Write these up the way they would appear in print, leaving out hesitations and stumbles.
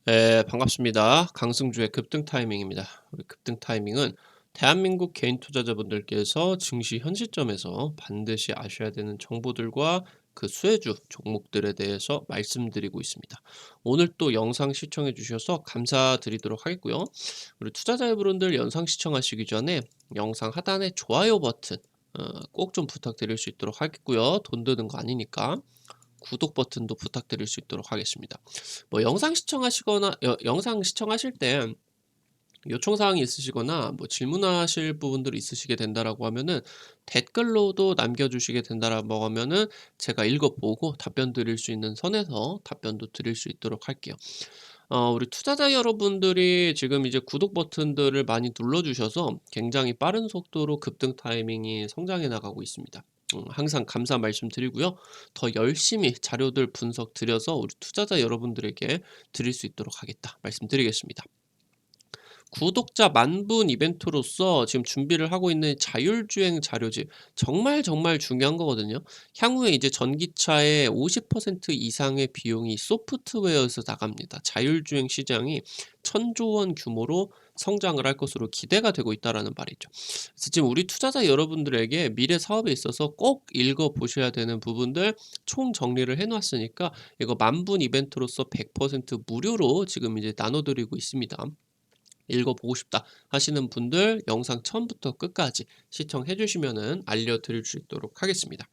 네, 반갑습니다. 강승주의 급등 타이밍입니다. 우리 급등 타이밍은 대한민국 개인 투자자분들께서 증시 현 시점에서 반드시 아셔야 되는 정보들과 그 수혜주 종목들에 대해서 말씀드리고 있습니다. 오늘 또 영상 시청해 주셔서 감사드리도록 하겠고요. 우리 투자자 여러분들 영상 시청하시기 전에 영상 하단에 좋아요 버튼 꼭 좀 부탁드릴 수 있도록 하겠고요. 돈 드는 거 아니니까. 구독 버튼도 부탁드릴 수 있도록 하겠습니다. 뭐 영상 시청하시거나 영상 시청하실 때 요청 사항이 있으시거나 뭐 질문하실 부분들이 있으시게 된다라고 하면은 댓글로도 남겨주시게 된다라고 하면은 제가 읽어보고 답변 드릴 수 있는 선에서 답변도 드릴 수 있도록 할게요. 우리 투자자 여러분들이 지금 이제 구독 버튼들을 많이 눌러주셔서 굉장히 빠른 속도로 급등 타이밍이 성장해 나가고 있습니다. 항상 감사 말씀드리고요. 더 열심히 자료들 분석 드려서 우리 투자자 여러분들에게 드릴 수 있도록 하겠다 말씀드리겠습니다. 구독자 만분 이벤트로서 지금 준비를 하고 있는 자율주행 자료집 정말 정말 중요한 거거든요. 향후에 이제 전기차의 50% 이상의 비용이 소프트웨어에서 나갑니다. 자율주행 시장이 1,000조 원 규모로 성장을 할 것으로 기대가 되고 있다라는 말이죠. 그래서 지금 우리 투자자 여러분들에게 미래 사업에 있어서 꼭 읽어 보셔야 되는 부분들 총 정리를 해놨으니까 이거 만분 이벤트로서 100% 무료로 지금 이제 나눠드리고 있습니다. 읽어보고 싶다 하시는 분들 영상 처음부터 끝까지 시청해 주시면은 알려드릴 수 있도록 하겠습니다.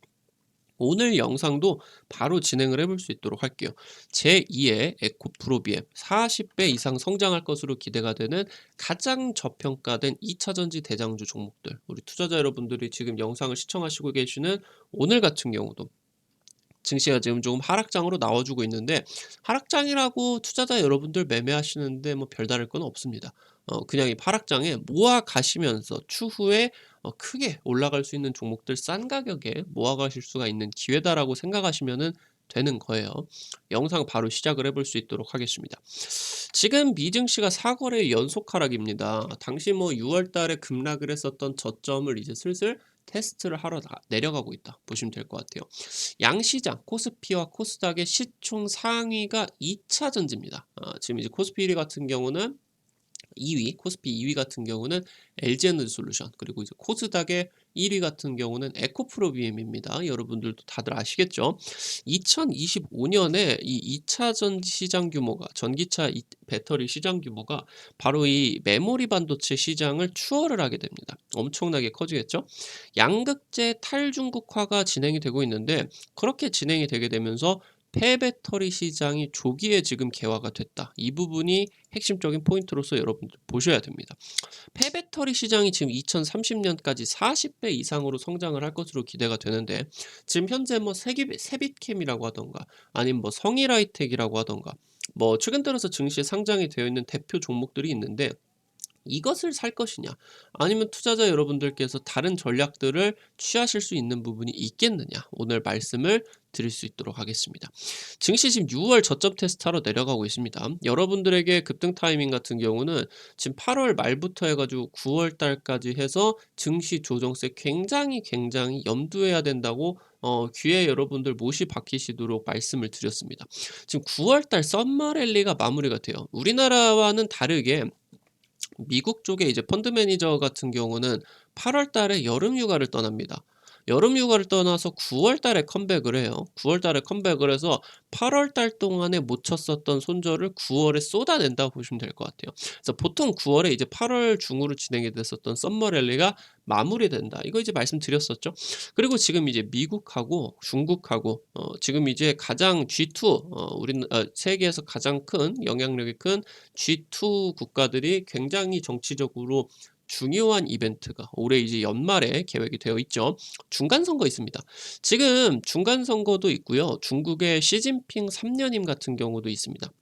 오늘 영상도 바로 진행을 해볼 수 있도록 할게요. 제2의 에코프로비엠 40배 이상 성장할 것으로 기대가 되는 가장 저평가된 2차전지 대장주 종목들, 우리 투자자 여러분들이 지금 영상을 시청하시고 계시는 오늘 같은 경우도 증시가 지금 조금 하락장으로 나와주고 있는데, 하락장이라고 투자자 여러분들 매매하시는데 뭐 별다를 건 없습니다. 그냥 이 하락장에 모아 가시면서 추후에 크게 올라갈 수 있는 종목들 싼 가격에 모아 가실 수가 있는 기회다라고 생각하시면은 되는 거예요. 영상 바로 시작을 해볼 수 있도록 하겠습니다. 지금 미증시가 4거래 연속 하락입니다. 당시 뭐 6월 달에 급락을 했었던 저점을 이제 슬슬 테스트를 하러 내려가고 있다 보시면 될 것 같아요. 양시장 코스피와 코스닥의 시총 상위가 2차 전지입니다. 지금 이제 코스피 1위 같은 경우는 2위, 코스피 2위 같은 경우는 LG에너지솔루션, 그리고 이제 코스닥의 1위 같은 경우는 에코프로비엠입니다. 여러분들도 다들 아시겠죠? 2025년에 이 2차 전지 시장 규모가, 전기차 배터리 시장 규모가 바로 이 메모리 반도체 시장을 추월을 하게 됩니다. 엄청나게 커지겠죠? 양극재 탈중국화가 진행이 되고 있는데, 그렇게 진행이 되게 되면서 폐배터리 시장이 조기에 지금 개화가 됐다. 이 부분이 핵심적인 포인트로서 여러분들 보셔야 됩니다. 폐배터리 시장이 지금 2030년까지 40배 이상으로 성장을 할 것으로 기대가 되는데, 지금 현재 뭐 세빛캠이라고 하던가 아니면 뭐 성일하이텍이라고 하던가 뭐 최근 들어서 증시에 상장이 되어 있는 대표 종목들이 있는데, 이것을 살 것이냐 아니면 투자자 여러분들께서 다른 전략들을 취하실 수 있는 부분이 있겠느냐, 오늘 말씀을 드릴 수 있도록 하겠습니다. 증시 지금 6월 저점 테스트하러 내려가고 있습니다. 여러분들에게 급등 타이밍 같은 경우는 지금 8월 말부터 해가지고 9월 달까지 해서 증시 조정세 굉장히 염두해야 된다고 귀에 여러분들 못이 박히시도록 말씀을 드렸습니다. 지금 9월 달 썸머랠리가 마무리가 돼요. 우리나라와는 다르게 미국 쪽에 이제 펀드 매니저 같은 경우는 8월 달에 여름 휴가를 떠납니다. 여름 휴가를 떠나서 9월 달에 컴백을 해요. 9월 달에 컴백을 해서 8월 달 동안에 못 쳤었던 손절을 9월에 쏟아낸다고 보시면 될 것 같아요. 그래서 보통 9월에 이제 8월 중으로 진행이 됐었던 썸머 랠리가 마무리된다. 이거 이제 말씀드렸었죠. 그리고 지금 이제 미국하고 중국하고 지금 이제 가장 G2 세계에서 가장 큰 영향력이 큰 G2 국가들이 굉장히 정치적으로 중요한 이벤트가 올해 이제 연말에 계획이 되어 있죠. 중간 선거 있습니다. 지금 중간 선거도 있고요. 중국의 시진핑 3년임 같은 경우도 있습니다.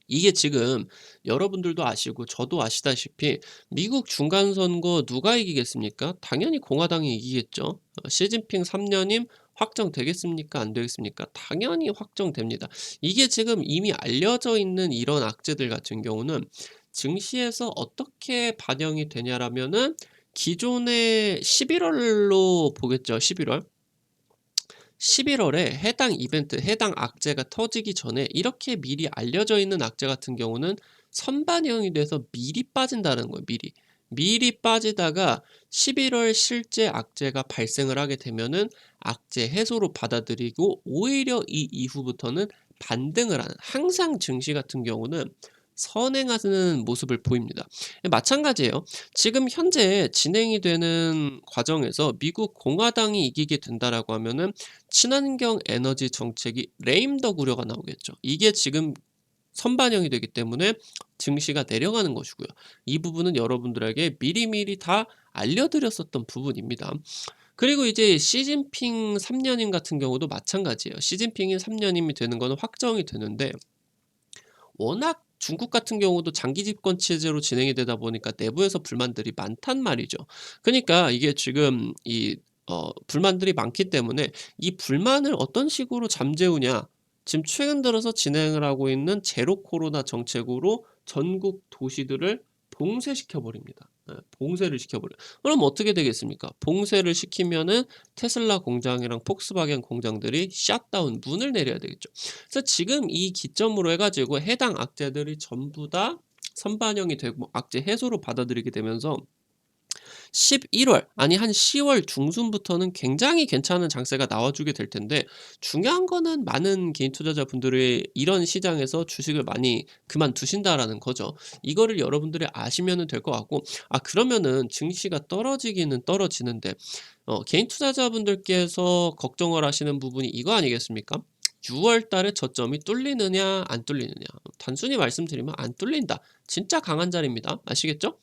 이게 지금 여러분들도 아시고 저도 아시다시피 미국 중간 선거 누가 이기겠습니까? 당연히 공화당이 이기겠죠. 시진핑 3년임 확정되겠습니까? 안 되겠습니까? 당연히 확정됩니다. 이게 지금 이미 알려져 있는 이런 악재들 같은 경우는 증시에서 어떻게 반영이 되냐라면은 기존의 11월로 보겠죠. 11월. 11월에 해당 이벤트, 해당 악재가 터지기 전에 이렇게 미리 알려져 있는 악재 같은 경우는 선반영이 돼서 미리 빠진다는 거예요. 미리 빠지다가 11월 실제 악재가 발생을 하게 되면은 악재 해소로 받아들이고 오히려 이 이후부터는 반등을 하는, 항상 증시 같은 경우는 선행하는 모습을 보입니다. 마찬가지예요. 지금 현재 진행이 되는 과정에서 미국 공화당이 이기게 된다라고 하면은 친환경 에너지 정책이 레임덕 우려가 나오겠죠. 이게 지금 선반영이 되기 때문에 증시가 내려가는 것이고요. 이 부분은 여러분들에게 미리미리 다 알려드렸었던 부분입니다. 그리고 이제 시진핑 3년임 같은 경우도 마찬가지예요. 시진핑이 3년임이 되는 거는 확정이 되는데, 워낙 중국 같은 경우도 장기 집권 체제로 진행이 되다 보니까 내부에서 불만들이 많단 말이죠. 그러니까 이게 지금 불만들이 많기 때문에 이 불만을 어떤 식으로 잠재우냐. 지금 최근 들어서 진행을 하고 있는 제로 코로나 정책으로 전국 도시들을 봉쇄시켜 버립니다. 봉쇄를 시켜버려요. 그럼 어떻게 되겠습니까? 봉쇄를 시키면은 테슬라 공장이랑 폭스바겐 공장들이 샷다운, 문을 내려야 되겠죠. 그래서 지금 이 기점으로 해가지고 해당 악재들이 전부 다 선반영이 되고 악재 해소로 받아들이게 되면서 11월, 아니 한 10월 중순부터는 굉장히 괜찮은 장세가 나와주게 될 텐데, 중요한 거는 많은 개인 투자자분들이 이런 시장에서 주식을 많이 그만두신다라는 거죠. 이거를 여러분들이 아시면 될 것 같고, 그러면은 증시가 떨어지기는 떨어지는데 개인 투자자분들께서 걱정을 하시는 부분이 이거 아니겠습니까? 6월 달에 저점이 뚫리느냐 안 뚫리느냐. 단순히 말씀드리면 안 뚫린다. 진짜 강한 자리입니다. 아시겠죠?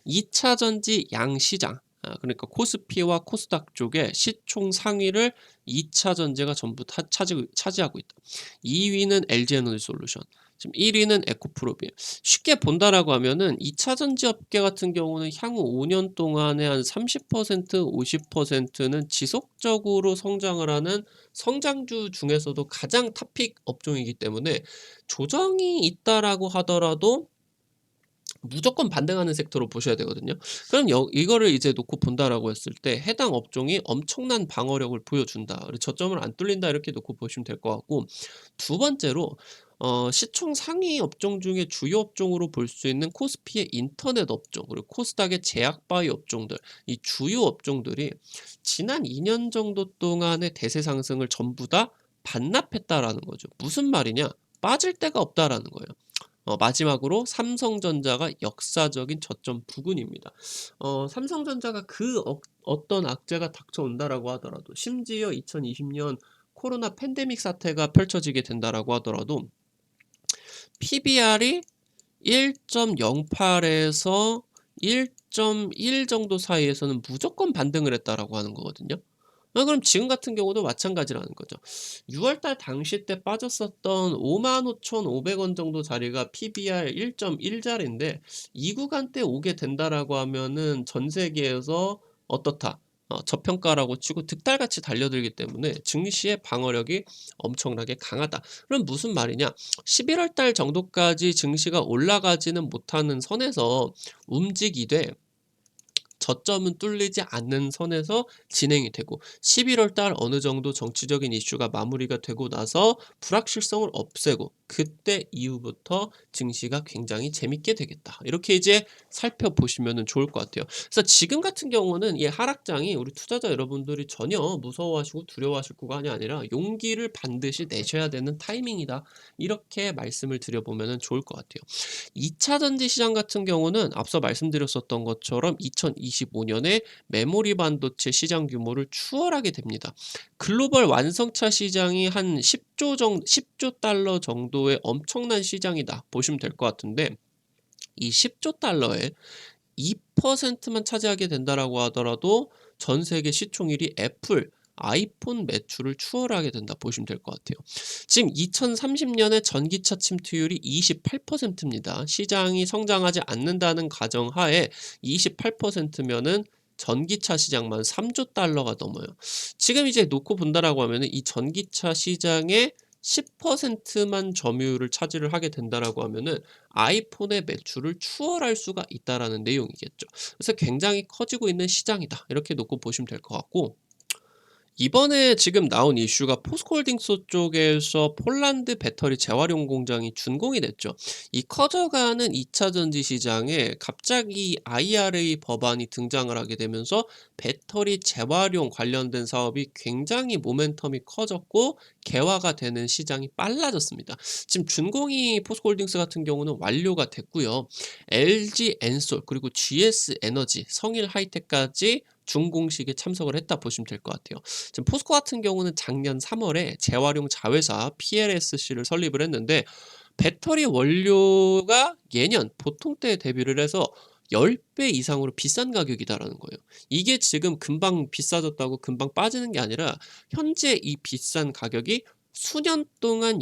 2차 전지 양시장, 그러니까 코스피와 코스닥 쪽에 시총 상위를 2차 전지가 전부 다 차지하고 있다. 2위는 LG에너지솔루션, 지금 1위는 에코프로비엠. 쉽게 본다라고 하면은 2차 전지 업계 같은 경우는 향후 5년 동안에 한 30%, 50%는 지속적으로 성장을 하는 성장주 중에서도 가장 탑픽 업종이기 때문에 조정이 있다라고 하더라도 무조건 반등하는 섹터로 보셔야 되거든요. 그럼 이거를 이제 놓고 본다라고 했을 때 해당 업종이 엄청난 방어력을 보여준다. 그리고 저점을 안 뚫린다, 이렇게 놓고 보시면 될 것 같고, 두 번째로 시총 상위 업종 중에 주요 업종으로 볼 수 있는 코스피의 인터넷 업종, 그리고 코스닥의 제약 바이오 업종들, 이 주요 업종들이 지난 2년 정도 동안의 대세 상승을 전부 다 반납했다라는 거죠. 무슨 말이냐? 빠질 데가 없다라는 거예요. 마지막으로 삼성전자가 역사적인 저점 부근입니다. 삼성전자가 어떤 악재가 닥쳐온다라고 하더라도, 심지어 2020년 코로나 팬데믹 사태가 펼쳐지게 된다라고 하더라도 PBR이 1.08에서 1.1 정도 사이에서는 무조건 반등을 했다라고 하는 거거든요. 그럼 지금 같은 경우도 마찬가지라는 거죠. 6월달 당시 때 빠졌었던 55,500원 정도 자리가 PBR 1.1 자리인데, 이 구간대 오게 된다라고 하면은 전 세계에서 어떻다? 저평가라고 치고 득달같이 달려들기 때문에 증시의 방어력이 엄청나게 강하다. 그럼 무슨 말이냐? 11월 달 정도까지 증시가 올라가지는 못하는 선에서 움직이되, 저점은 뚫리지 않는 선에서 진행이 되고, 11월 달 어느 정도 정치적인 이슈가 마무리가 되고 나서 불확실성을 없애고, 그때 이후부터 증시가 굉장히 재밌게 되겠다. 이렇게 이제 살펴보시면 좋을 것 같아요. 그래서 지금 같은 경우는 이 하락장이 우리 투자자 여러분들이 전혀 무서워하시고 두려워하실 구간이 아니라 용기를 반드시 내셔야 되는 타이밍이다. 이렇게 말씀을 드려보면 좋을 것 같아요. 2차 전지 시장 같은 경우는 앞서 말씀드렸었던 것처럼 2025년에 메모리 반도체 시장 규모를 추월하게 됩니다. 글로벌 완성차 시장이 한 10조 달러 정도의 엄청난 시장이다 보시면 될 것 같은데, 이 10조 달러에 2%만 차지하게 된다라고 하더라도 전 세계 시총일이 애플, 아이폰 매출을 추월하게 된다 보시면 될 것 같아요. 지금 2030년에 전기차 침투율이 28%입니다. 시장이 성장하지 않는다는 가정하에 28%면은 전기차 시장만 3조 달러가 넘어요. 지금 이제 놓고 본다라고 하면은 이 전기차 시장의 10%만 점유율을 차지를 하게 된다라고 하면은 아이폰의 매출을 추월할 수가 있다라는 내용이겠죠. 그래서 굉장히 커지고 있는 시장이다. 이렇게 놓고 보시면 될 것 같고, 이번에 지금 나온 이슈가 포스코홀딩스 쪽에서 폴란드 배터리 재활용 공장이 준공이 됐죠. 이 커져가는 2차 전지 시장에 갑자기 IRA 법안이 등장을 하게 되면서 배터리 재활용 관련된 사업이 굉장히 모멘텀이 커졌고 개화가 되는 시장이 빨라졌습니다. 지금 준공이 포스코홀딩스 같은 경우는 완료가 됐고요. LG 엔솔 그리고 GS 에너지, 성일 하이텍까지 준공식에 참석을 했다 보시면 될 것 같아요. 지금 포스코 같은 경우는 작년 3월에 재활용 자회사 PLSC를 설립을 했는데 배터리 원료가 예년 보통 때에 대비를 해서 10배 이상으로 비싼 가격이다라는 거예요. 이게 지금 금방 비싸졌다고 금방 빠지는 게 아니라 현재 이 비싼 가격이 수년 동안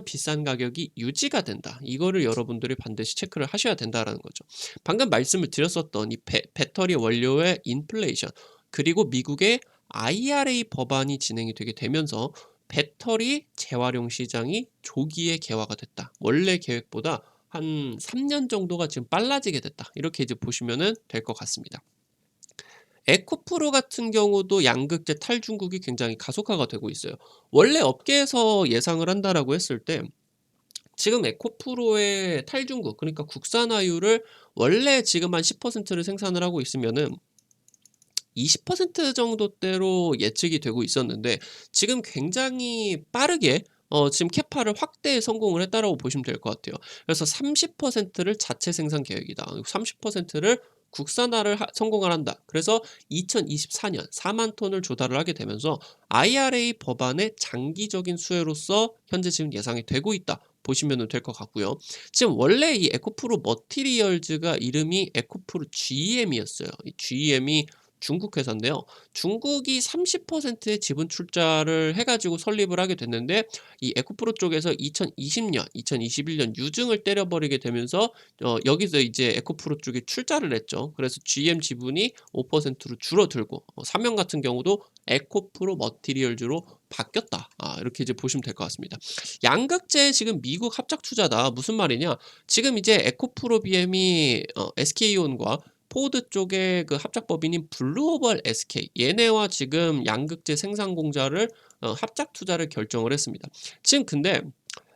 비싼 가격이 유지가 된다. 이거를 여러분들이 반드시 체크를 하셔야 된다라는 거죠. 방금 말씀을 드렸었던 이 배터리 원료의 인플레이션 그리고 미국의 IRA 법안이 진행이 되게 되면서 배터리 재활용 시장이 조기에 개화가 됐다. 원래 계획보다 한 3년 정도가 지금 빨라지게 됐다. 이렇게 이제 보시면은 될 것 같습니다. 에코프로 같은 경우도 양극재 탈중국이 굉장히 가속화가 되고 있어요. 원래 업계에서 예상을 한다라고 했을 때 지금 에코프로의 탈중국 그러니까 국산화율을 원래 지금 한 10%를 생산을 하고 있으면은 20% 정도대로 예측이 되고 있었는데 지금 굉장히 빠르게 지금 캐파를 확대에 성공을 했다라고 보시면 될 것 같아요. 그래서 30%를 자체 생산 계획이다. 30%를 국산화를 성공을 한다. 그래서 2024년 4만 톤을 조달을 하게 되면서 IRA 법안의 장기적인 수혜로서 현재 지금 예상이 되고 있다. 보시면 될 것 같고요. 지금 원래 이 에코프로 머티리얼즈가 이름이 에코프로 GEM이었어요. 이 GEM이 중국 회사인데요. 중국이 30%의 지분 출자를 해가지고 설립을 하게 됐는데 이 에코프로 쪽에서 2020년, 2021년 유증을 때려버리게 되면서 여기서 이제 에코프로 쪽에 출자를 했죠. 그래서 GM 지분이 5%로 줄어들고 사명 같은 경우도 에코프로 머티리얼즈로 바뀌었다. 이렇게 이제 보시면 될 것 같습니다. 양극재 지금 미국 합작 투자다. 무슨 말이냐? 지금 이제 에코프로 BM이 SK온과 포드 쪽의 그 합작법인인 블루오벌 SK 얘네와 지금 양극재 생산 공장을 합작 투자를 결정을 했습니다. 지금 근데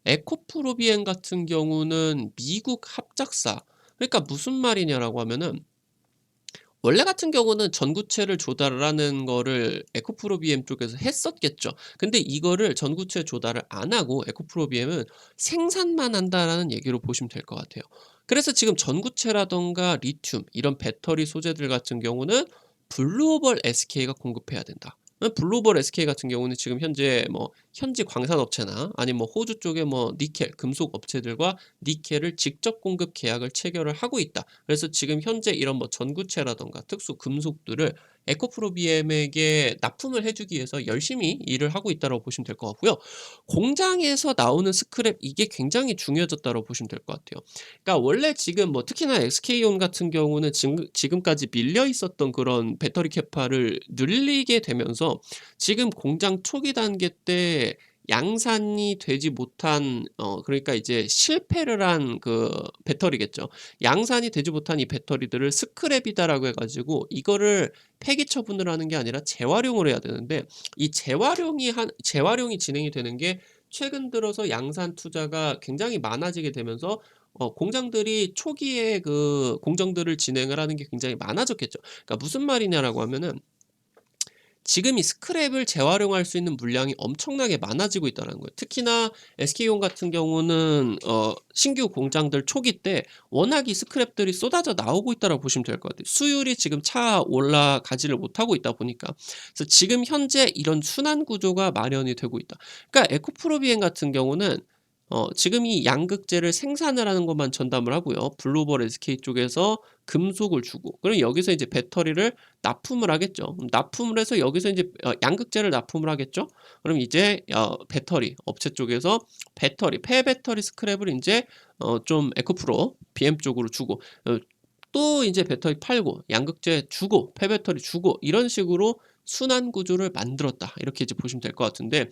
에코프로비엔 같은 경우는 미국 합작사 그러니까 무슨 말이냐라고 하면은 원래 같은 경우는 전구체를 조달을 하는 거를 에코프로비엠 쪽에서 했었겠죠. 근데 이거를 전구체 조달을 안 하고 에코프로비엠은 생산만 한다라는 얘기로 보시면 될 것 같아요. 그래서 지금 전구체라던가 리튬 이런 배터리 소재들 같은 경우는 블루오벌 SK가 공급해야 된다. 블루오벌 SK 같은 경우는 지금 현재 뭐 현지 광산업체나 아니면 뭐 호주 쪽에 뭐 니켈 금속 업체들과 니켈을 직접 공급 계약을 체결을 하고 있다. 그래서 지금 현재 이런 뭐 전구체라던가 특수 금속들을 에코프로비엠에게 납품을 해주기 위해서 열심히 일을 하고 있다고 보시면 될 것 같고요. 공장에서 나오는 스크랩 이게 굉장히 중요해졌다고 보시면 될 것 같아요. 그러니까 원래 지금 뭐 특히나 SK온 같은 경우는 지금까지 밀려 있었던 그런 배터리 캐파를 늘리게 되면서 지금 공장 초기 단계 때 양산이 되지 못한 그러니까 이제 실패를 한 그 배터리겠죠. 양산이 되지 못한 이 배터리들을 스크랩이다라고 해 가지고 이거를 폐기 처분을 하는 게 아니라 재활용을 해야 되는데 이 재활용이 진행이 되는 게 최근 들어서 양산 투자가 굉장히 많아지게 되면서 공장들이 초기에 그 공정들을 진행을 하는 게 굉장히 많아졌겠죠. 그러니까 무슨 말이냐라고 하면은 지금 이 스크랩을 재활용할 수 있는 물량이 엄청나게 많아지고 있다는 거예요. 특히나 SK온 같은 경우는 신규 공장들 초기 때 워낙 이 스크랩들이 쏟아져 나오고 있다고 보시면 될 것 같아요. 수율이 지금 차 올라가지를 못하고 있다 보니까 그래서 지금 현재 이런 순환 구조가 마련이 되고 있다. 그러니까 에코프로비엔 같은 경우는 지금 이 양극재를 생산을 하는 것만 전담을 하고요. 글로벌 SK 쪽에서 금속을 주고 그럼 여기서 이제 배터리를 납품을 하겠죠. 납품을 해서 여기서 이제 양극재를 납품을 하겠죠. 그럼 이제 배터리 업체 쪽에서 폐배터리 스크랩을 이제 좀 에코프로 BM 쪽으로 주고 또 이제 배터리 팔고 양극재 주고 폐배터리 주고 이런 식으로 순환 구조를 만들었다. 이렇게 이제 보시면 될 것 같은데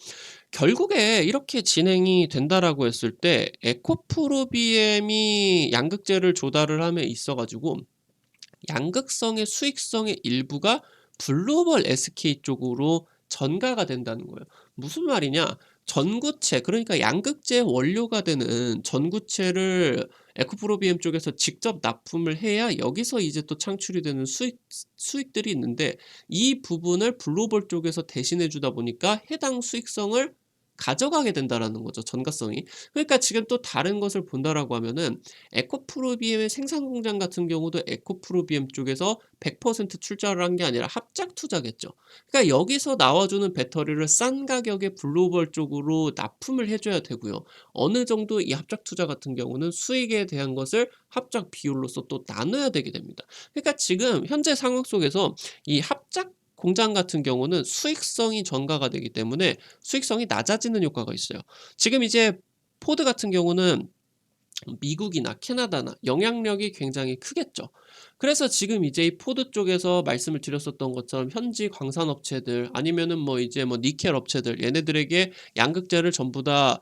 결국에 이렇게 진행이 된다라고 했을 때 에코프로비엠이 양극재를 조달을 함에 있어 가지고 양극성의 수익성의 일부가 글로벌 SK 쪽으로 전가가 된다는 거예요. 무슨 말이냐? 전구체, 그러니까 양극재 원료가 되는 전구체를 에코프로비엠 쪽에서 직접 납품을 해야 여기서 이제 또 창출이 되는 수익들이 있는데, 이 부분을 글로벌 쪽에서 대신해 주다 보니까 해당 수익성을 가져가게 된다라는 거죠, 전가성이. 그러니까 지금 또 다른 것을 본다라고 하면은 에코프로비엠의 생산 공장 같은 경우도 에코프로비엠 쪽에서 100% 출자를 한 게 아니라 합작 투자겠죠. 그러니까 여기서 나와주는 배터리를 싼 가격에 글로벌 쪽으로 납품을 해줘야 되고요. 어느 정도 이 합작 투자 같은 경우는 수익에 대한 것을 합작 비율로서 또 나눠야 되게 됩니다. 그러니까 지금 현재 상황 속에서 이 합작 공장 같은 경우는 수익성이 전가가 되기 때문에 수익성이 낮아지는 효과가 있어요. 지금 이제 포드 같은 경우는 미국이나 캐나다나 영향력이 굉장히 크겠죠. 그래서 지금 이제 이 포드 쪽에서 말씀을 드렸었던 것처럼 현지 광산업체들, 아니면은 뭐 이제 뭐 니켈 업체들, 얘네들에게 양극재를 전부 다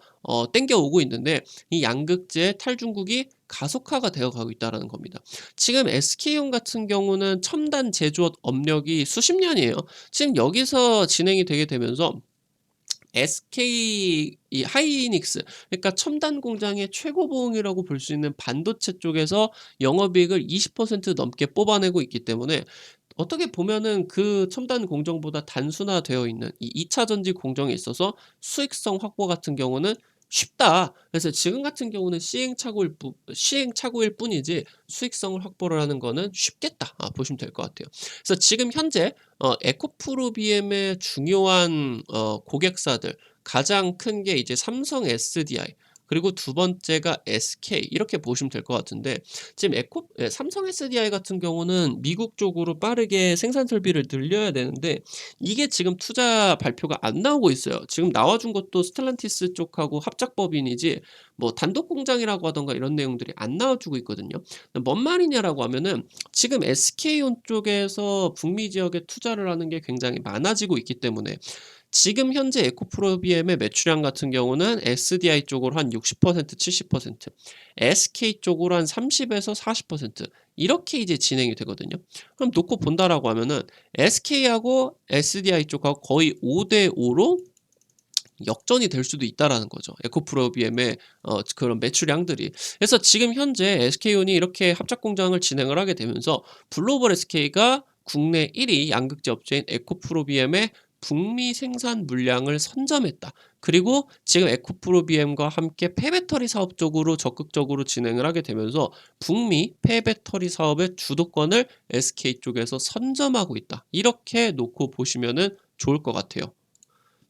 땡겨 오고 있는데, 이 양극재 탈중국이 가속화가 되어 가고 있다라는 겁니다. 지금 SK온 같은 경우는 첨단 제조업 업력이 수십 년이에요. 지금 여기서 진행이 되게 되면서 SK 이 하이닉스, 그러니까 첨단 공장의 최고봉이라고 볼 수 있는 반도체 쪽에서 영업이익을 20% 넘게 뽑아내고 있기 때문에, 어떻게 보면은 그 첨단 공정보다 단순화되어 있는 이 2차 전지 공정에 있어서 수익성 확보 같은 경우는 쉽다. 그래서 지금 같은 경우는 시행착오일 뿐이지 수익성을 확보를 하는 거는 쉽겠다, 보시면 될 것 같아요. 그래서 지금 현재 에코프로비엠의 중요한 고객사들, 가장 큰 게 이제 삼성 SDI, 그리고 두 번째가 SK, 이렇게 보시면 될 것 같은데, 지금 삼성 SDI 같은 경우는 미국 쪽으로 빠르게 생산 설비를 늘려야 되는데, 이게 지금 투자 발표가 안 나오고 있어요. 지금 나와준 것도 스텔란티스 쪽하고 합작법인이지 뭐 단독 공장이라고 하던가 이런 내용들이 안 나와주고 있거든요. 뭔 말이냐라고 하면은, 지금 SK온 쪽에서 북미 지역에 투자를 하는 게 굉장히 많아지고 있기 때문에, 지금 현재 에코프로비엠의 매출량 같은 경우는 SDI 쪽으로 한 60%, 70%, SK 쪽으로 한 30에서 40%, 이렇게 이제 진행이 되거든요. 그럼 놓고 본다라고 하면은 SK하고 SDI 쪽하고 거의 5대 5로 역전이 될 수도 있다라는 거죠, 에코프로비엠의 그런 매출량들이. 그래서 지금 현재 SK온이 이렇게 합작 공장을 진행을 하게 되면서 글로벌 SK가 국내 1위 양극재 업체인 에코프로비엠의 북미 생산 물량을 선점했다. 그리고 지금 에코프로비엠과 함께 폐배터리 사업 쪽으로 적극적으로 진행을 하게 되면서 북미 폐배터리 사업의 주도권을 SK 쪽에서 선점하고 있다, 이렇게 놓고 보시면은 좋을 것 같아요.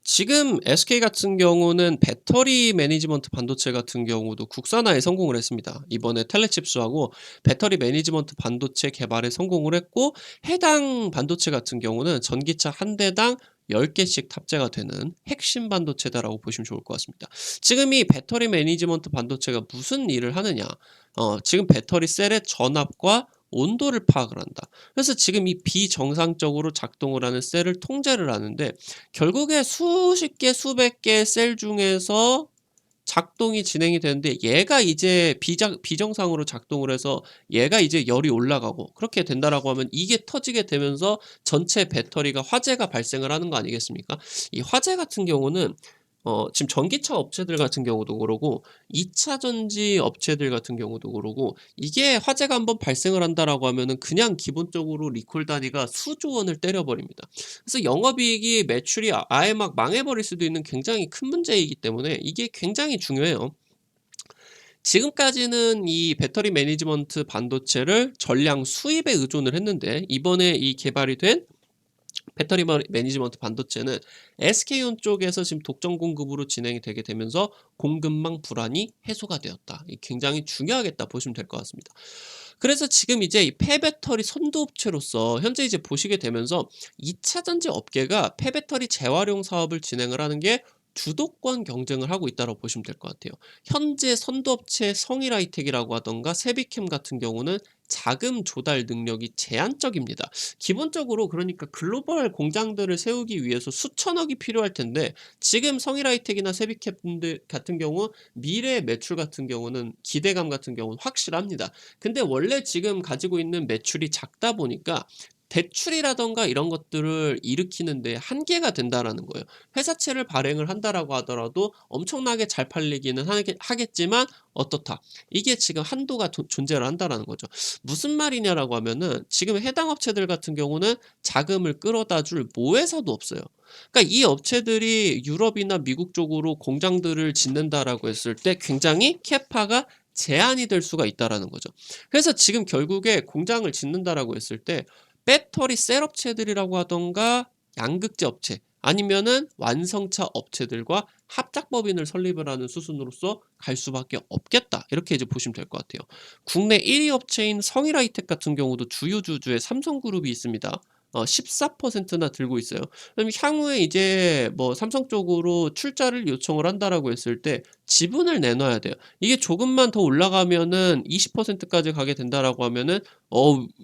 지금 SK 같은 경우는 배터리 매니지먼트 반도체 같은 경우도 국산화에 성공을 했습니다. 이번에 텔레칩스하고 배터리 매니지먼트 반도체 개발에 성공을 했고, 해당 반도체 같은 경우는 전기차 한 대당 10개씩 탑재가 되는 핵심 반도체다라고 보시면 좋을 것 같습니다. 지금 이 배터리 매니지먼트 반도체가 무슨 일을 하느냐? 지금 배터리 셀의 전압과 온도를 파악을 한다. 그래서 지금 이 비정상적으로 작동을 하는 셀을 통제를 하는데, 결국에 수십 개, 수백 개의 셀 중에서 작동이 진행이 되는데, 얘가 이제 비정상으로 작동을 해서 얘가 이제 열이 올라가고 그렇게 된다라고 하면, 이게 터지게 되면서 전체 배터리가 화재가 발생을 하는 거 아니겠습니까? 이 화재 같은 경우는 지금 전기차 업체들 같은 경우도 그러고 2차 전지 업체들 같은 경우도 그러고, 이게 화재가 한번 발생을 한다라고 하면은 그냥 기본적으로 리콜 단위가 수조 원을 때려버립니다. 그래서 영업이익이, 매출이 아예 막 망해버릴 수도 있는 굉장히 큰 문제이기 때문에 이게 굉장히 중요해요. 지금까지는 이 배터리 매니지먼트 반도체를 전량 수입에 의존을 했는데, 이번에 이 개발이 된 배터리 매니지먼트 반도체는 SK온 쪽에서 지금 독점 공급으로 진행이 되게 되면서 공급망 불안이 해소가 되었다. 굉장히 중요하겠다 보시면 될 것 같습니다. 그래서 지금 이제 이 폐배터리 선도업체로서 현재 이제 보시게 되면서 2차 전지 업계가 폐배터리 재활용 사업을 진행을 하는 게 주도권 경쟁을 하고 있다고 보시면 될 것 같아요. 현재 선도업체 성일하이텍이라고 하던가 세비캠 같은 경우는 자금 조달 능력이 제한적입니다. 기본적으로 그러니까 글로벌 공장들을 세우기 위해서 수천억이 필요할 텐데, 지금 성일하이텍이나 세비캡들 같은 경우 미래 매출 같은 경우는, 기대감 같은 경우는 확실합니다. 근데 원래 지금 가지고 있는 매출이 작다 보니까 대출이라든가 이런 것들을 일으키는 데 한계가 된다라는 거예요. 회사채를 발행을 한다라고 하더라도 엄청나게 잘 팔리기는 하겠지만 어떻다. 이게 지금 한도가 존재를 한다라는 거죠. 무슨 말이냐라고 하면은 지금 해당 업체들 같은 경우는 자금을 끌어다 줄 모회사도 없어요. 그러니까 이 업체들이 유럽이나 미국 쪽으로 공장들을 짓는다라고 했을 때 굉장히 캐파가 제한이 될 수가 있다라는 거죠. 그래서 지금 결국에 공장을 짓는다라고 했을 때 배터리 셀 업체들이라고 하던가 양극재 업체 아니면은 완성차 업체들과 합작법인을 설립을 하는 수순으로서 갈 수밖에 없겠다. 이렇게 이제 보시면 될 것 같아요. 국내 1위 업체인 성일하이텍 같은 경우도 주요 주주에 삼성그룹이 있습니다. 14%나 들고 있어요. 그럼 향후에 이제 뭐 삼성 쪽으로 출자를 요청을 한다라고 했을 때 지분을 내놔야 돼요. 이게 조금만 더 올라가면은 20%까지 가게 된다라고 하면은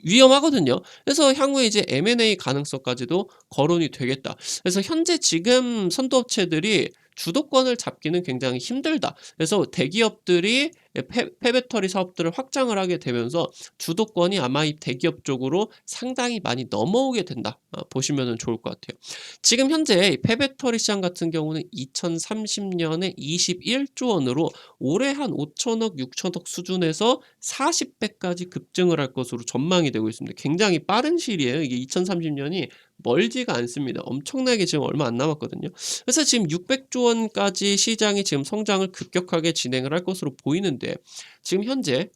위험하거든요. 그래서 향후에 이제 M&A 가능성까지도 거론이 되겠다. 그래서 현재 지금 선도업체들이 주도권을 잡기는 굉장히 힘들다. 그래서 대기업들이 폐배터리 사업들을 확장을 하게 되면서 주도권이 아마 이 대기업 쪽으로 상당히 많이 넘어오게 된다. 보시면 좋을 것 같아요. 지금 현재 폐배터리 시장 같은 경우는 2030년에 21조 원으로 올해 한 5천억, 6천억 수준에서 40배까지 급증을 할 것으로 전망이 되고 있습니다. 굉장히 빠른 시일이에요. 이게 2030년이 멀지가 않습니다. 엄청나게 지금 얼마 안 남았거든요. 그래서 지금 600조 원까지 시장이 지금 성장을 급격하게 진행을 할 것으로 보이는데 지금 현재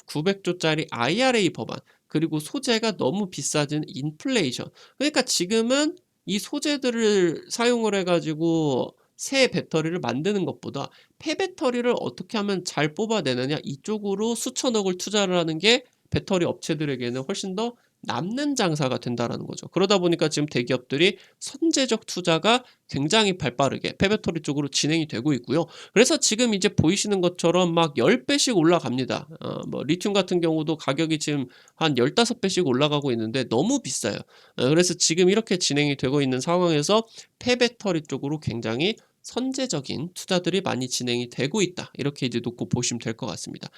900조짜리 IRA 법안 그리고 소재가 너무 비싸진 인플레이션 그러니까 지금은 이 소재들을 사용을 해가지고 새 배터리를 만드는 것보다 폐배터리를 어떻게 하면 잘 뽑아내느냐 이쪽으로 수천억을 투자를 하는 게 배터리 업체들에게는 훨씬 더 남는 장사가 된다라는 거죠. 그러다 보니까 지금 대기업들이 선제적 투자가 굉장히 발빠르게 폐배터리 쪽으로 진행이 되고 있고요. 그래서 지금 이제 보이시는 것처럼 막 10배씩 올라갑니다. 뭐 리튬 같은 경우도 가격이 지금 한 15배씩 올라가고 있는데 너무 비싸요. 그래서 지금 이렇게 진행이 되고 있는 상황에서 폐배터리 쪽으로 굉장히 선제적인 투자들이 많이 진행이 되고 있다. 이렇게 이제 놓고 보시면 될 것 같습니다.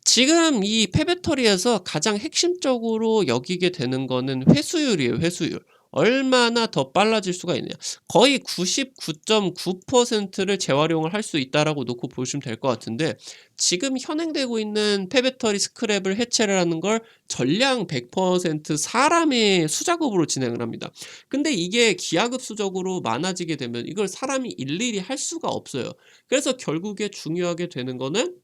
지금 이 폐배터리에서 가장 핵심적으로 여기게 되는 거는 회수율이에요, 회수율. 얼마나 더 빨라질 수가 있느냐. 거의 99.9%를 재활용을 할 수 있다라고 놓고 보시면 될 것 같은데 지금 현행되고 있는 폐배터리 스크랩을 해체를 하는 걸 전량 100% 사람의 수작업으로 진행을 합니다. 근데 이게 기하급수적으로 많아지게 되면 이걸 사람이 일일이 할 수가 없어요. 그래서 결국에 중요하게 되는 거는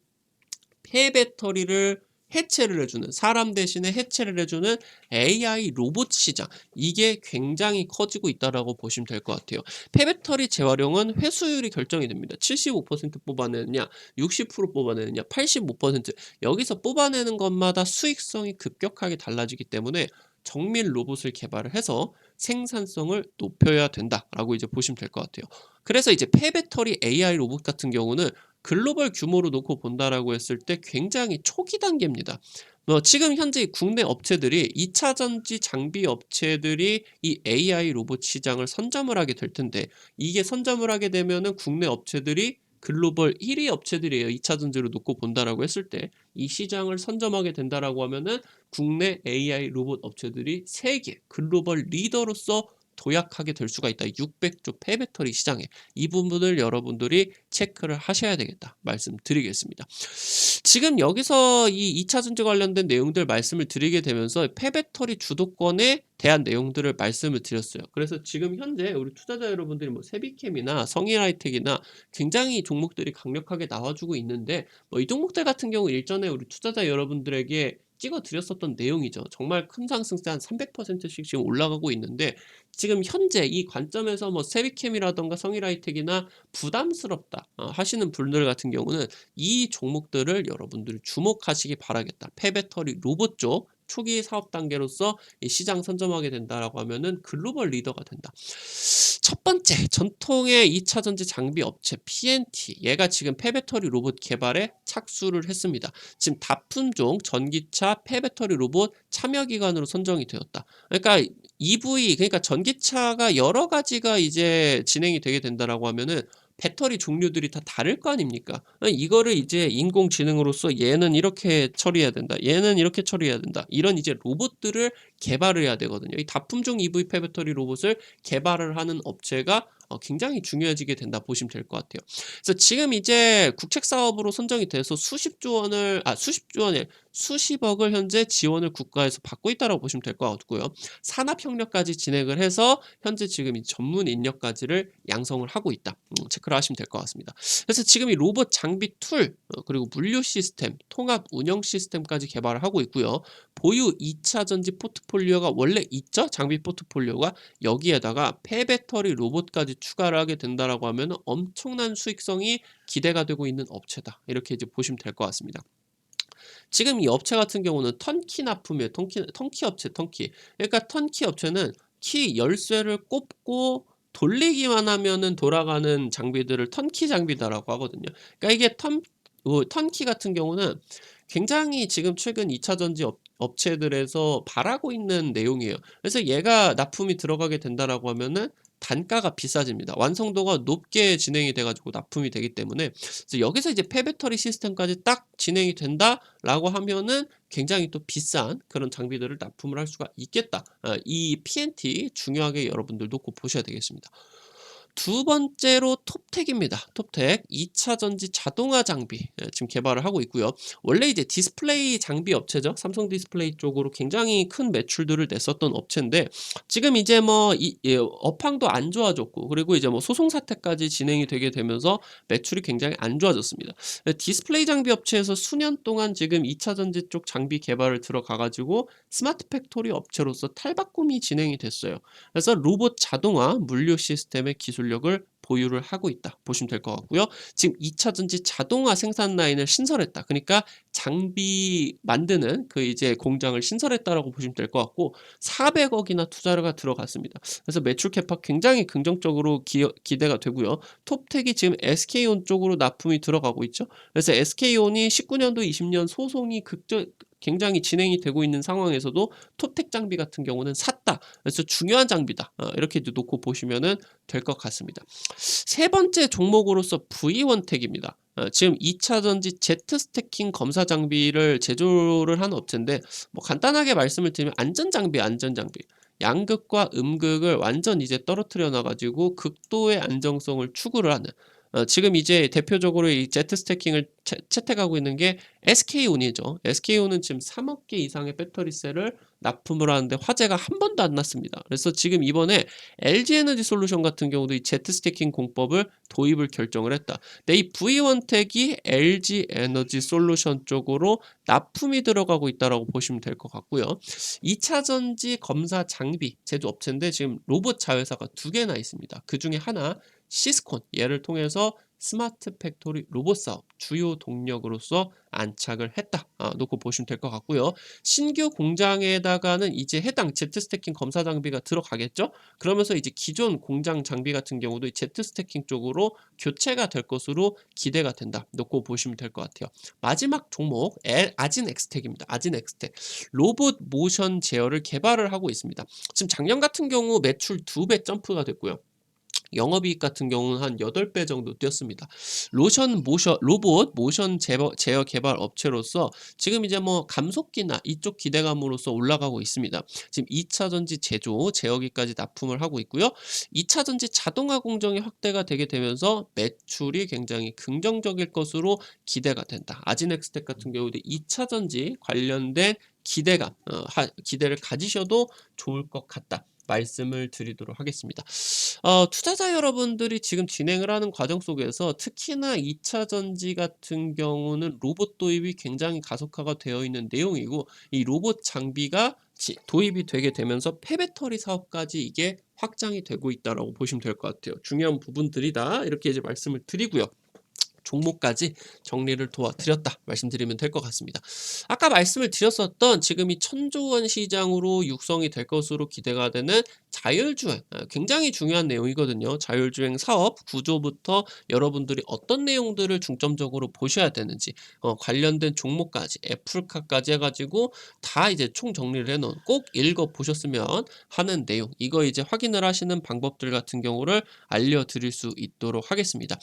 폐배터리를 해체를 해주는 사람 대신에 해체를 해주는 AI 로봇 시장 이게 굉장히 커지고 있다라고 보시면 될 것 같아요. 폐배터리 재활용은 회수율이 결정이 됩니다. 75% 뽑아내느냐 60% 뽑아내느냐 85% 여기서 뽑아내는 것마다 수익성이 급격하게 달라지기 때문에 정밀 로봇을 개발을 해서 생산성을 높여야 된다라고 이제 보시면 될 것 같아요. 그래서 이제 폐배터리 AI 로봇 같은 경우는 글로벌 규모로 놓고 본다라고 했을 때 굉장히 초기 단계입니다. 지금 현재 국내 업체들이 2차 전지 장비 업체들이 이 AI 로봇 시장을 선점을 하게 될 텐데 이게 선점을 하게 되면은 국내 업체들이 글로벌 1위 업체들이에요. 2차 전지로 놓고 본다라고 했을 때 이 시장을 선점하게 된다라고 하면은 국내 AI 로봇 업체들이 세계 글로벌 리더로서 도약하게 될 수가 있다. 600조 폐배터리 시장에 이 부분을 여러분들이 체크를 하셔야 되겠다 말씀드리겠습니다. 지금 여기서 이 2차 전지 관련된 내용들 말씀을 드리게 되면서 폐배터리 주도권에 대한 내용들을 말씀을 드렸어요. 그래서 지금 현재 우리 투자자 여러분들이 뭐 세비캠이나 성일하이텍이나 굉장히 종목들이 강력하게 나와주고 있는데 이 종목들 같은 경우 일전에 우리 투자자 여러분들에게 찍어 드렸었던 내용이죠. 정말 큰 상승세 한 300%씩 지금 올라가고 있는데 지금 현재 이 관점에서 뭐 세비캠이라던가 성일하이텍이나 부담스럽다 하시는 분들 같은 경우는 이 종목들을 여러분들이 주목하시기 바라겠다. 폐배터리 로봇 쪽 초기 사업 단계로서 이 시장 선점하게 된다라고 하면은 글로벌 리더가 된다. 첫 번째 전통의 2차 전지 장비 업체 PNT 얘가 지금 폐배터리 로봇 개발에 착수를 했습니다. 지금 다품종 전기차 폐배터리 로봇 참여 기관으로 선정이 되었다. 그러니까 EV 그러니까 전기차가 여러 가지가 이제 진행이 되게 된다라고 하면은 배터리 종류들이 다 다를 거 아닙니까? 이거를 이제 인공지능으로서 얘는 이렇게 처리해야 된다. 얘는 이렇게 처리해야 된다. 이런 이제 로봇들을 개발을 해야 되거든요. 이 다품종 EV 폐배터리 로봇을 개발을 하는 업체가 굉장히 중요해지게 된다 보시면 될 것 같아요. 그래서 지금 이제 국책 사업으로 선정이 돼서 수십억을 현재 지원을 국가에서 받고 있다고 보시면 될 것 같고요. 산업협력까지 진행을 해서 현재 지금 이 전문 인력까지를 양성을 하고 있다. 체크를 하시면 될 것 같습니다. 그래서 지금 이 로봇 장비 툴 그리고 물류 시스템, 통합 운영 시스템까지 개발을 하고 있고요. 보유 2차 전지 포트폴리오가 원래 있죠? 장비 포트폴리오가 여기에다가 폐배터리 로봇까지 추가를 하게 된다라고 하면 엄청난 수익성이 기대가 되고 있는 업체다. 이렇게 이제 보시면 될 것 같습니다. 지금 이 업체 같은 경우는 턴키 납품이에요. 턴키 업체, 턴키. 그러니까 턴키 업체는 키 열쇠를 꼽고 돌리기만 하면은 돌아가는 장비들을 턴키 장비다라고 하거든요. 그러니까 이게 턴키 같은 경우는 굉장히 지금 최근 2차 전지 업체들에서 바라고 있는 내용이에요. 그래서 얘가 납품이 들어가게 된다라고 하면은 단가가 비싸집니다. 완성도가 높게 진행이 돼가지고 납품이 되기 때문에 그래서 여기서 이제 폐배터리 시스템까지 딱 진행이 된다라고 하면은 굉장히 또 비싼 그런 장비들을 납품을 할 수가 있겠다. 이 PNT 중요하게 여러분들도 꼭 보셔야 되겠습니다. 두 번째로 톱텍입니다. 톱텍 2차 전지 자동화 장비 지금 개발을 하고 있고요. 원래 이제 디스플레이 장비 업체죠. 삼성 디스플레이 쪽으로 굉장히 큰 매출들을 냈었던 업체인데 지금 이제 뭐 업황도 안 좋아졌고 그리고 이제 뭐 소송 사태까지 진행이 되게 되면서 매출이 굉장히 안 좋아졌습니다. 디스플레이 장비 업체에서 수년 동안 지금 2차 전지 쪽 장비 개발을 들어가 가지고 스마트 팩토리 업체로서 탈바꿈이 진행이 됐어요. 그래서 로봇 자동화 물류 시스템의 기술력을 보유를 하고 있다 보시면 될 것 같고요. 지금 2차 전지 자동화 생산 라인을 신설했다. 그러니까 장비 만드는 그 이제 공장을 신설했다라고 보시면 될 것 같고 400억이나 투자가 들어갔습니다. 그래서 매출 캐파 굉장히 긍정적으로 기대가 되고요. 톱텍이 지금 SK온 쪽으로 납품이 들어가고 있죠. 그래서 SK온이 19년도 20년 소송이 굉장히 진행이 되고 있는 상황에서도 톱텍 장비 같은 경우는 샀다. 그래서 중요한 장비다. 이렇게 놓고 보시면은 될 것 같습니다. 세 번째 종목으로서 V1텍입니다. 지금 2차 전지 제트 스태킹 검사 장비를 제조를 한 업체인데 뭐 간단하게 말씀을 드리면 안전 장비. 양극과 음극을 완전 이제 떨어뜨려 놔 가지고 극도의 안정성을 추구를 하는 지금 이제 대표적으로 이 제트 스태킹을 채택하고 있는 게 SK온이죠. SK온은 지금 3억 개 이상의 배터리셀을 납품을 하는데 화재가 한 번도 안 났습니다. 그래서 지금 이번에 LG에너지 솔루션 같은 경우도 이 제트 스태킹 공법을 도입을 결정을 했다. 근데 이 V1텍이 LG에너지 솔루션 쪽으로 납품이 들어가고 있다라고 보시면 될 것 같고요. 2차 전지 검사 장비 제조 업체인데 지금 로봇 자회사가 두 개나 있습니다. 그 중에 하나 시스콘 얘를 통해서 스마트 팩토리 로봇 사업 주요 동력으로서 안착을 했다. 놓고 보시면 될 것 같고요. 신규 공장에다가는 이제 해당 제트 스태킹 검사 장비가 들어가겠죠. 그러면서 이제 기존 공장 장비 같은 경우도 이 제트 스태킹 쪽으로 교체가 될 것으로 기대가 된다. 놓고 보시면 될 것 같아요. 마지막 종목 아진 엑스텍입니다. 아진 엑스텍 로봇 모션 제어를 개발을 하고 있습니다. 지금 작년 같은 경우 매출 2배 점프가 됐고요. 영업이익 같은 경우는 한 8배 정도 뛰었습니다. 로봇 모션 제어 개발 업체로서 지금 이제 뭐 감속기나 이쪽 기대감으로서 올라가고 있습니다. 지금 2차 전지 제어기까지 납품을 하고 있고요. 2차 전지 자동화 공정이 확대가 되게 되면서 매출이 굉장히 긍정적일 것으로 기대가 된다. 아진엑스텍 같은 경우도 2차 전지 관련된 기대를 가지셔도 좋을 것 같다. 말씀을 드리도록 하겠습니다. 투자자 여러분들이 지금 진행을 하는 과정 속에서 특히나 2차 전지 같은 경우는 로봇 도입이 굉장히 가속화가 되어 있는 내용이고 이 로봇 장비가 도입이 되게 되면서 폐배터리 사업까지 이게 확장이 되고 있다라고 보시면 될 것 같아요. 중요한 부분들이다 이렇게 이제 말씀을 드리고요. 종목까지 정리를 도와드렸다 말씀드리면 될 것 같습니다. 아까 말씀을 드렸었던 지금 이 천조 원 시장으로 육성이 될 것으로 기대가 되는 자율주행, 굉장히 중요한 내용이거든요. 자율주행 사업 구조부터 여러분들이 어떤 내용들을 중점적으로 보셔야 되는지, 관련된 종목까지 애플카까지 해가지고 다 이제 총 정리를 해놓은, 꼭 읽어 보셨으면 하는 내용, 이거 이제 확인을 하시는 방법들 같은 경우를 알려드릴 수 있도록 하겠습니다.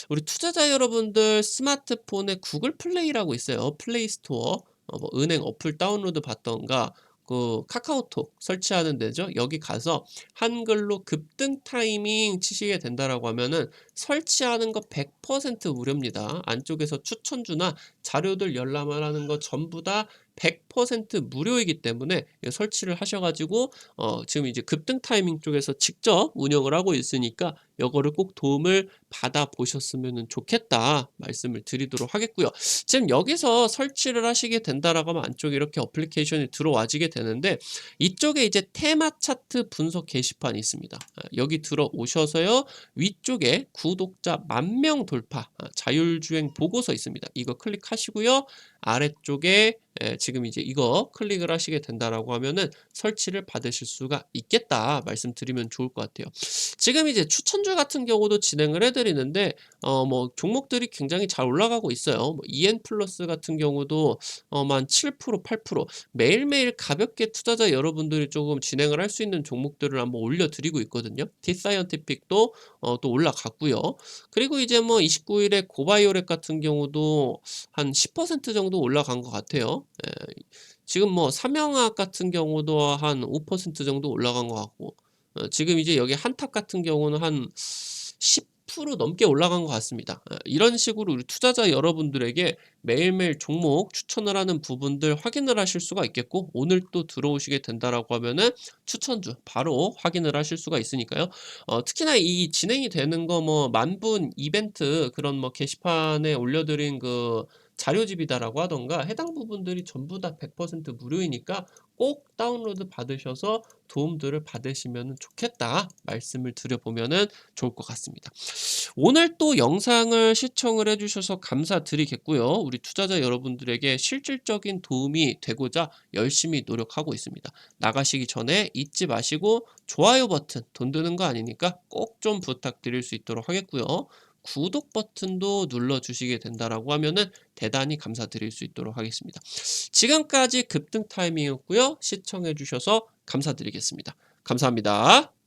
우리 투자자 여러분들 스마트폰에 구글 플레이라고 있어요. 플레이 스토어. 뭐 은행 어플 다운로드 받던가 그 카카오톡 설치하는 데죠. 여기 가서 한글로 급등 타이밍 치시게 된다라고 하면은 설치하는 거 100% 무료입니다. 안쪽에서 추천주나 자료들 열람을 하는 거 전부 다 100% 무료이기 때문에 설치를 하셔가지고 지금 이제 급등 타이밍 쪽에서 직접 운영을 하고 있으니까 요거를 꼭 도움을 받아 보셨으면 좋겠다 말씀을 드리도록 하겠고요. 지금 여기서 설치를 하시게 된다라고 하면 안쪽에 이렇게 어플리케이션이 들어와지게 되는데, 이쪽에 이제 테마 차트 분석 게시판이 있습니다. 여기 들어오셔서요, 위쪽에 구독자 10,000명 돌파 자율주행 보고서 있습니다. 이거 클릭하시고요, 아래쪽에 지금 이제 이거 클릭을 하시게 된다라고 하면은 설치를 받으실 수가 있겠다 말씀드리면 좋을 것 같아요. 지금 이제 추천주 같은 경우도 진행을 해드리는데 뭐 종목들이 굉장히 잘 올라가고 있어요. 뭐 EN 플러스 같은 경우도 한 7%, 8% 매일매일 가볍게 투자자 여러분들이 조금 진행을 할 수 있는 종목들을 한번 올려드리고 있거든요. T사이언티픽도 또 올라갔고요. 그리고 이제 뭐 29일에 고바이오렉 같은 경우도 한 10% 정도 올라간 것 같아요. 지금 뭐 삼영학 같은 경우도 한 5% 정도 올라간 것 같고, 지금 이제 여기 한탑 같은 경우는 한 10% 넘게 올라간 것 같습니다. 이런 식으로 우리 투자자 여러분들에게 매일매일 종목 추천을 하는 부분들 확인을 하실 수가 있겠고, 오늘 또 들어오시게 된다라고 하면은 추천주 바로 확인을 하실 수가 있으니까요. 특히나 이 진행이 되는 거 뭐 만분 이벤트 그런 뭐 게시판에 올려드린 그 자료집이다라고 하던가 해당 부분들이 전부 다 100% 무료이니까 꼭 다운로드 받으셔서 도움들을 받으시면 좋겠다 말씀을 드려보면은 좋을 것 같습니다. 오늘 또 영상을 시청을 해주셔서 감사드리겠고요. 우리 투자자 여러분들에게 실질적인 도움이 되고자 열심히 노력하고 있습니다. 나가시기 전에 잊지 마시고 좋아요 버튼, 돈 드는 거 아니니까 꼭 좀 부탁드릴 수 있도록 하겠고요. 구독 버튼도 눌러주시게 된다라고 하면은 대단히 감사드릴 수 있도록 하겠습니다. 지금까지 급등 타이밍이었고요. 시청해 주셔서 감사드리겠습니다. 감사합니다.